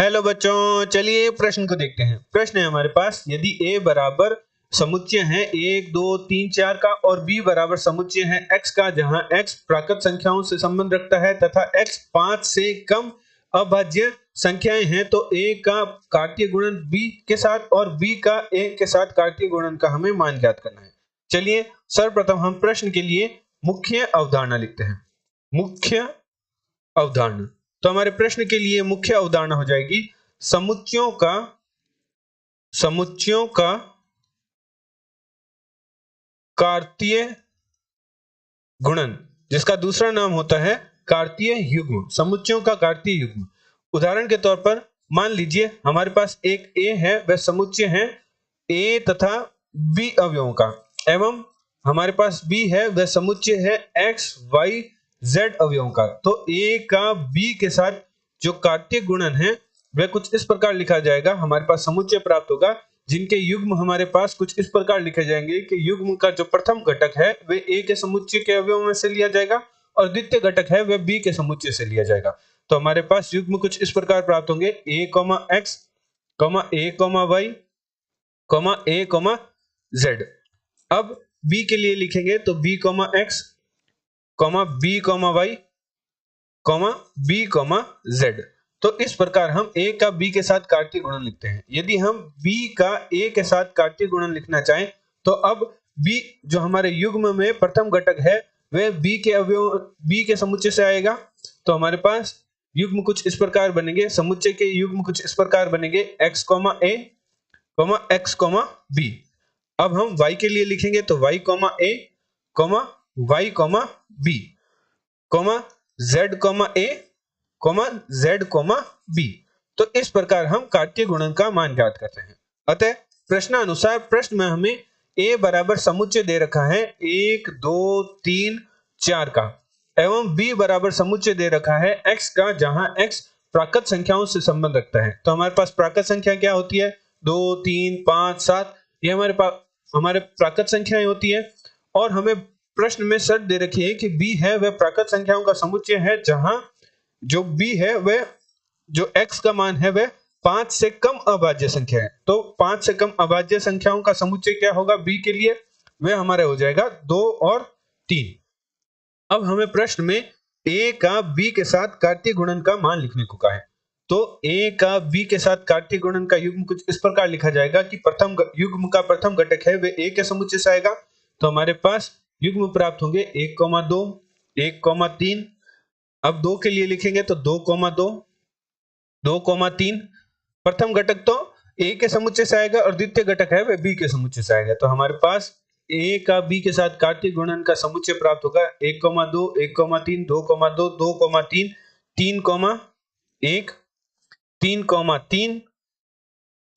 Hello बच्चों, चलिए प्रश्न को देखते हैं। प्रश्न है हमारे पास, यदि a बराबर समुच्चय है 1, 2, 3, 4 का और b बराबर समुच्चय है x का, जहां x प्राकृत संख्याओं से संबंध रखता है तथा x 5 से कम अभाज्य संख्याएं हैं, तो a का कार्तीय गुणन b के साथ और b का a के साथ कार्तीय गुणन का हमें मान ज्ञात करना है। चलिए सर्वप्रथम हम प्रश्न के लिए मुख्य अवधारणा लिखते हैं। मुख्य अवधारणा, तो हमारे प्रश्न के लिए मुख्य अवधारणा हो जाएगी समुच्चयों का कार्तीय गुणन, जिसका दूसरा नाम होता है कार्तीय युग्म। समुच्चयों का कार्तीय युग्म। उदाहरण के तौर पर मान लीजिए हमारे पास एक a है, वह समुच्चय है a तथा b अवयवों का, एवं हमारे पास b है, वह समुच्चय है x, y, z अवयवों का। तो a का b के साथ जो कार्तीय गुणन है वह कुछ इस प्रकार लिखा जाएगा। हमारे पास समुच्चय प्राप्त होगा जिनके युग्म हमारे पास कुछ इस प्रकार लिखे जाएंगे कि युग्म का जो प्रथम घटक है वह a के समुच्चय के अवयव में से लिया जाएगा और द्वितीय घटक है वह b के समुच्चय से लिया जाएगा। तो हमारे पास युग्म कुछ इस प्रकार प्राप्त होंगे a, x, a, y, a, z। अब b के लिए लिखेंगे तो b, x, b, y, b, z। तो इस प्रकार हम a का b के साथ कार्तीय गुणन लिखते हैं। यदि हम b का a के साथ कार्तीय गुणन लिखना चाहें तो अब b जो हमारे युग्म में प्रथम घटक है वह b के अवयव b के समुच्चय से आएगा। तो हमारे पास युग्म कुछ इस प्रकार बनेंगे, समुच्चय के युग्म कुछ इस प्रकार बनेंगे x, a, x, b। अब हम y के लिए लिखेंगे तो y, a, y, b, z, a, z, b। तो इस प्रकार हम कार्तीय गुणन का मान ज्ञात करते हैं। अतः प्रश्नानुसार प्रश्न में हमें a बराबर समुच्चय दे रखा है 1, 2, 3, 4 का, एवं b बराबर समुच्चय दे रखा है x का, जहां x प्राकृत संख्याओं से संबंध रखता है। तो हमारे पास प्राकृत संख्या क्या होती है? 2, 3, 5, 7, ये हमारे प्राकृत संख्याएं होती है। और हमें प्रश्न में शर्त दे रखी है कि b है वह प्राकृत संख्याओं का समुच्चय है, जहां जो b है वह जो x का मान है वह 5 से कम अभाज्य संख्या है। तो 5 से कम अभाज्य संख्याओं का समुच्चय क्या होगा b के लिए? वह हमारा हो जाएगा 2 और 3। अब हमें प्रश्न में a का b के साथ कार्तीय गुणन का मान लिखने को कहा है। तो a का b के साथ कार्तीय गुणन का युग्म कुछ इस प्रकार लिखा जाएगा कि प्रथम युग्म का प्रथम घटक है वह a के समुच्चय से आएगा। तो हमारे पास युग्म प्राप्त होंगे 1, 2, 1, 3। अब 2 के लिए लिखेंगे तो 2, 2, 2, 3। प्रथम घटक तो a के समुच्चय से आएगा और द्वितीय घटक है वह b के समुच्चय से आएगा। तो हमारे पास a का b के साथ कार्तीय गुणन का समुच्चय प्राप्त होगा 1, 2, 1, 3, 2, 2, 2, 3, 3, 1, 3, 3,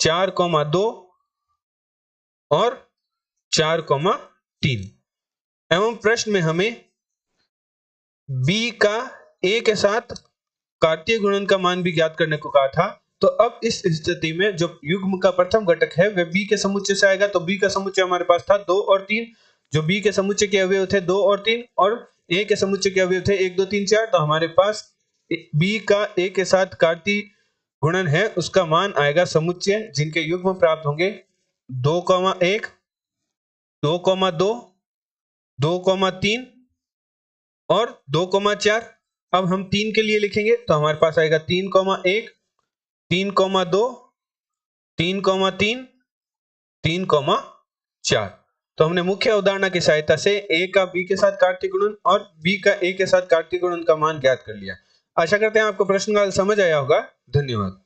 4, 2 और 4, 3। एवं प्रश्न में हमें b का a के साथ कार्तीय गुणन का मान भी ज्ञात करने को कहा था। तो अब इस स्थिति में जो युग्म का प्रथम घटक है वह b के समुच्चय से आएगा। तो b का समुच्चय हमारे पास था 2 और 3, जो b के समुच्चय के अवयव थे 2 और 3, और a के समुच्चय के अवयव थे 1, 2, 3, 4। तो हमारे पास b का a के साथ कार्तीय गुणन है, उसका मान आएगा समुच्चय जिनके युग्म प्राप्त होंगे 2, 1, 2, 2, 2, 3 और 2, 4। अब हम 3 के लिए लिखेंगे तो हमारे पास आएगा 3, 1, 3, 2, 3, 3, 3, 4। तो हमने मुख्य अवधारणा की सहायता से a का b के साथ कार्तीय गुणन और b का a के साथ कार्तीय गुणन का मान ज्ञात कर लिया। आशा करते हैं आपको प्रश्न का समझ आया होगा। धन्यवाद।